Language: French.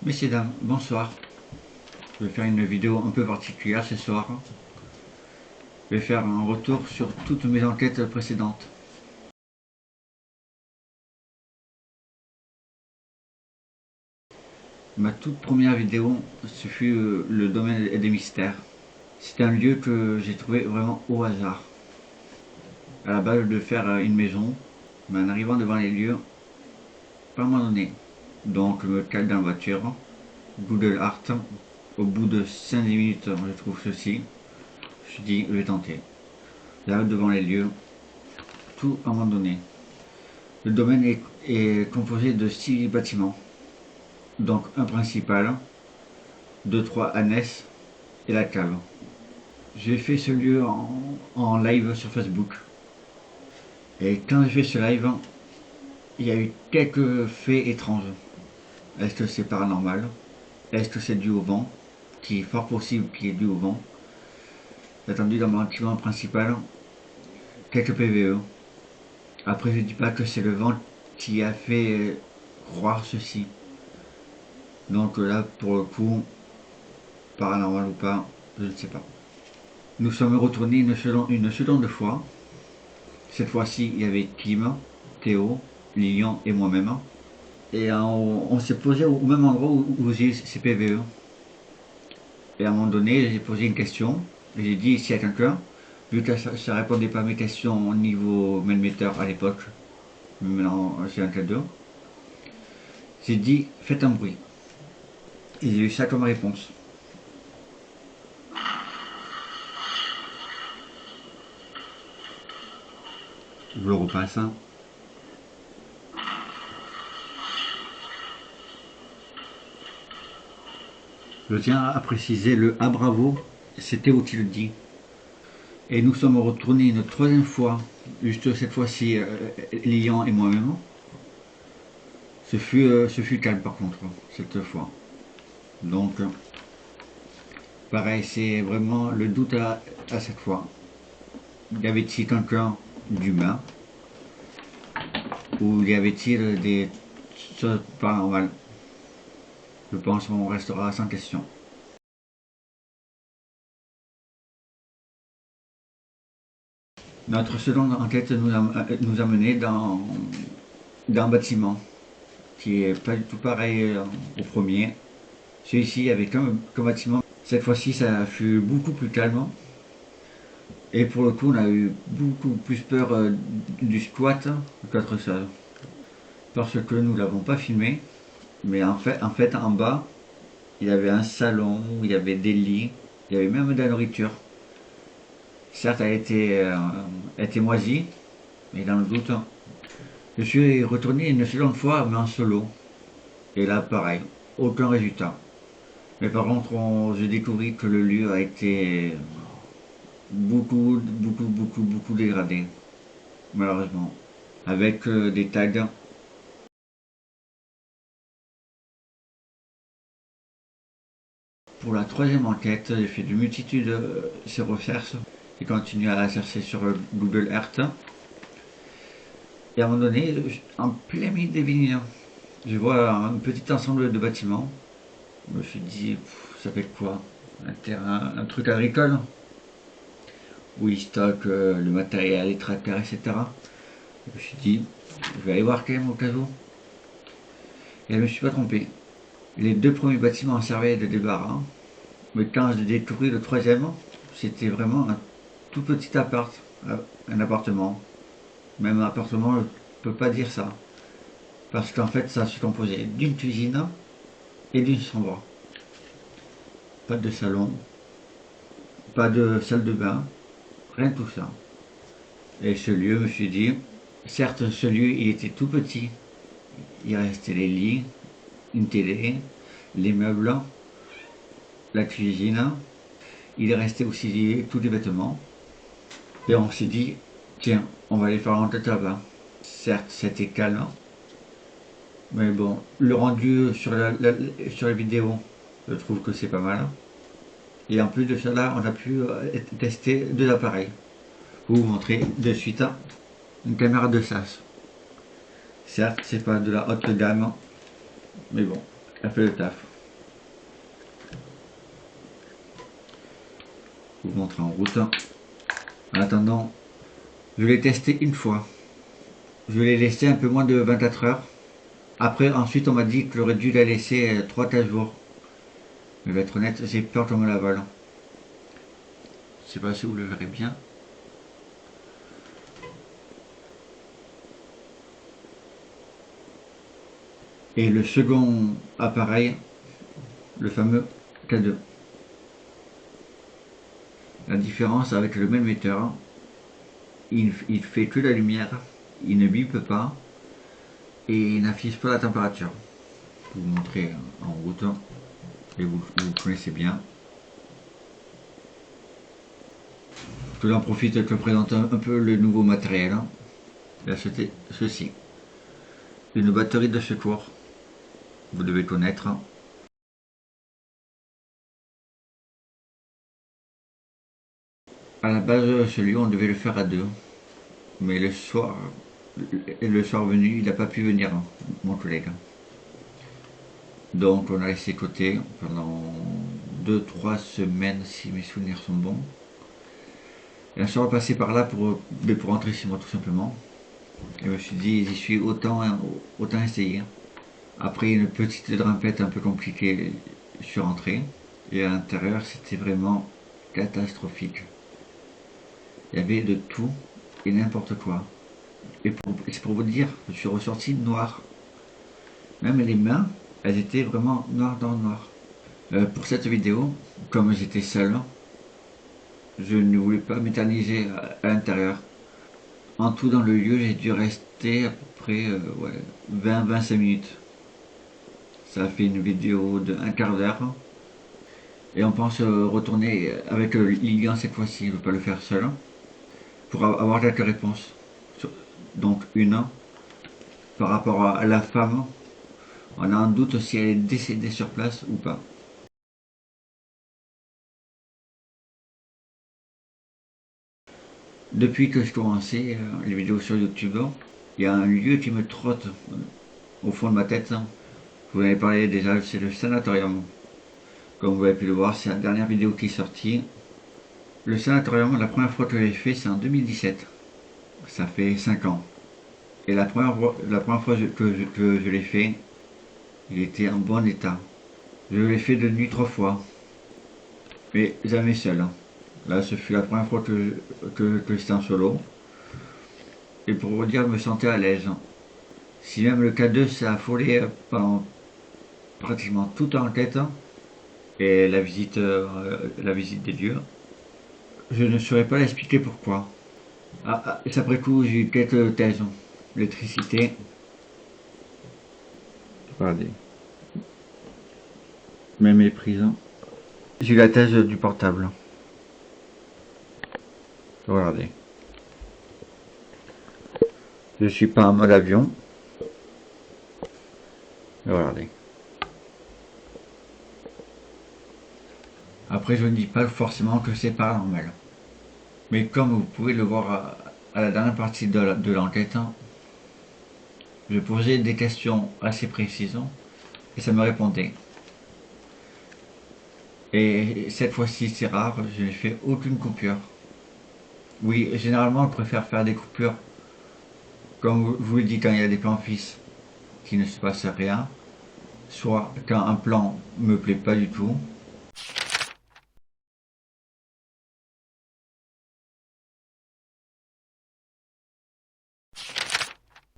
Messieurs, dames, bonsoir. Je vais faire une vidéo un peu particulière ce soir. Je vais faire un retour sur toutes mes enquêtes précédentes. Ma toute première vidéo, ce fut le domaine des mystères. C'est un lieu que j'ai trouvé vraiment au hasard. À la base de faire une maison, mais en arrivant devant les lieux, pas à un moment donné. Donc je me cale dans la voiture, Google Art. Au bout de 5-10 minutes, je trouve ceci. Je me suis dit, je vais tenter. Là, devant les lieux, tout abandonné. Le domaine est composé de 6 bâtiments, donc un principal, 2-3 annexes et la cave. J'ai fait ce lieu en live sur Facebook. Et quand j'ai fait ce live, il y a eu quelques faits étranges. Est-ce que c'est paranormal? Est-ce que c'est dû au vent? Qui est fort possible qu'il est dû au vent. J'ai attendu dans mon bâtiment principal quelques PVE. Après, je ne dis pas que c'est le vent qui a fait croire ceci. Donc là, pour le coup, paranormal ou pas, je ne sais pas. Nous sommes retournés une seconde fois. Cette fois-ci, il y avait Kim, Théo, Lilian et moi-même. Et on s'est posé au même endroit où j'ai eu ces PVE. Et à un moment donné, j'ai posé une question. J'ai dit s'il y a quelqu'un, vu que ça ne répondait pas à mes questions au niveau mailmeter à l'époque, maintenant c'est un cas 2, j'ai dit faites un bruit. Et j'ai eu ça comme réponse. Je le repasse. Je tiens à préciser le à bravo, c'était où tu le dis. Et nous sommes retournés une troisième fois, juste cette fois-ci, Lilian et moi-même. Ce fut calme par contre, cette fois. Donc, pareil, c'est vraiment le doute à cette fois. Y avait-il quelqu'un d'humain? Ou y avait-il des choses paranormales? Je pense qu'on restera sans question. Notre seconde enquête nous a mené dans un bâtiment qui est pas du tout pareil au premier. Celui-ci avait comme bâtiment. Cette fois-ci, ça fut beaucoup plus calme. Et pour le coup, on a eu beaucoup plus peur du squat qu'autre chose. Parce que nous ne l'avons pas filmé. Mais en fait, en bas, il y avait un salon, il y avait des lits, il y avait même de la nourriture. Certes, elle était moisie, mais dans le doute, je suis retourné une seconde fois, mais en solo. Et là, pareil, aucun résultat. Mais par contre, j'ai découvert que le lieu a été beaucoup dégradé, malheureusement. Avec des tags. Pour la troisième enquête, j'ai fait de multitudes de recherches. J'ai continué à chercher sur Google Earth. Et à un moment donné, en plein milieu des vignes, je vois un petit ensemble de bâtiments. Je me suis dit, ça fait quoi? Un terrain, un truc agricole où ils stockent le matériel, les tracteurs, etc. Je me suis dit, je vais aller voir quand même au cas où. Et je ne me suis pas trompé. Les 2 premiers bâtiments servaient de débarras. Mais quand j'ai découvert le troisième, c'était vraiment un tout petit appart, un appartement. Même un appartement, je ne peux pas dire ça. Parce qu'en fait, ça se composait d'une cuisine et d'une chambre. Pas de salon, pas de salle de bain, rien de tout ça. Et ce lieu, je me suis dit, certes, ce lieu, il était tout petit. Il restait les lits, une télé, les meubles, la cuisine. Il restait aussi tous les vêtements. Et on s'est dit, tiens, on va aller faire l'enquête là-bas. Certes, c'était calme, mais bon, le rendu sur la vidéo, je trouve que c'est pas mal. Et en plus de cela, on a pu tester 2 appareils. Pour vous montrer de suite une caméra de SAS. Certes, c'est pas de la haute gamme, mais bon, elle fait le taf. vous montrer en route. En attendant, je l'ai testé une fois. Je l'ai laissé un peu moins de 24 heures. Après, ensuite, on m'a dit que j'aurais dû la laisser 3-4 jours. Mais je vais être honnête, j'ai peur qu'on me la vole. Je sais pas si vous le verrez bien. Et le second appareil, le fameux K2. La différence avec le même émetteur, il fait que la lumière, il ne bip pas et il n'affiche pas la température. Je vais vous montrer en route et vous connaissez bien. Je en profite que je présente un peu le nouveau matériel. J'ai acheté ceci. Une batterie de secours. Vous devez connaître. À la base, celui on devait le faire à deux. Mais le soir venu, il n'a pas pu venir, mon collègue. Donc on a laissé côté pendant 2-3 semaines si mes souvenirs sont bons. Et un soir passé par là pour rentrer chez moi tout simplement. Et je me suis dit, j'y suis autant essayer. Après une petite drimpette un peu compliquée, je suis rentré. Et à l'intérieur, c'était vraiment catastrophique. Il y avait de tout et n'importe quoi. Et c'est pour vous dire, je suis ressorti noir. Même les mains, elles étaient vraiment noires dans le noir. Pour cette vidéo, comme j'étais seul, je ne voulais pas m'éterniser à l'intérieur. En tout dans le lieu, j'ai dû rester à peu près 20-25 minutes. Ça a fait une vidéo de un quart d'heure. Et on pense retourner avec Lilian cette fois-ci, je ne veux pas le faire seul. Pour avoir quelques réponses. Donc une, par rapport à la femme, on a un doute si elle est décédée sur place ou pas. Depuis que je commençais les vidéos sur YouTube, il y a un lieu qui me trotte au fond de ma tête. Vous en avez parlé déjà, c'est le sanatorium. Comme vous avez pu le voir, c'est la dernière vidéo qui est sortie. Le sanatorium, la première fois que j'ai fait, c'est en 2017. Ça fait 5 ans. Et la première fois que je l'ai fait, il était en bon état. Je l'ai fait de nuit 3 fois. Mais jamais seul. Là, ce fut la première fois que j'étais en solo. Et pour vous dire, je me sentais à l'aise. Si même le K2 s'est affolé pendant pratiquement toute l'enquête et la visite des lieux, je ne saurais pas expliquer pourquoi. Après coup, j'ai eu quelques thèses. L'électricité. Regardez. Même les prises. J'ai eu la thèse du portable. Regardez. Je suis pas en mode avion. Regardez. Après, je ne dis pas forcément que c'est paranormal. Mais comme vous pouvez le voir à la dernière partie de l'enquête, je posais des questions assez précises et ça me répondait. Et cette fois-ci, c'est rare, je n'ai fait aucune coupure. Oui, généralement, je préfère faire des coupures, comme vous le dites, quand il y a des plans fixes qui ne se passe rien, soit quand un plan me plaît pas du tout,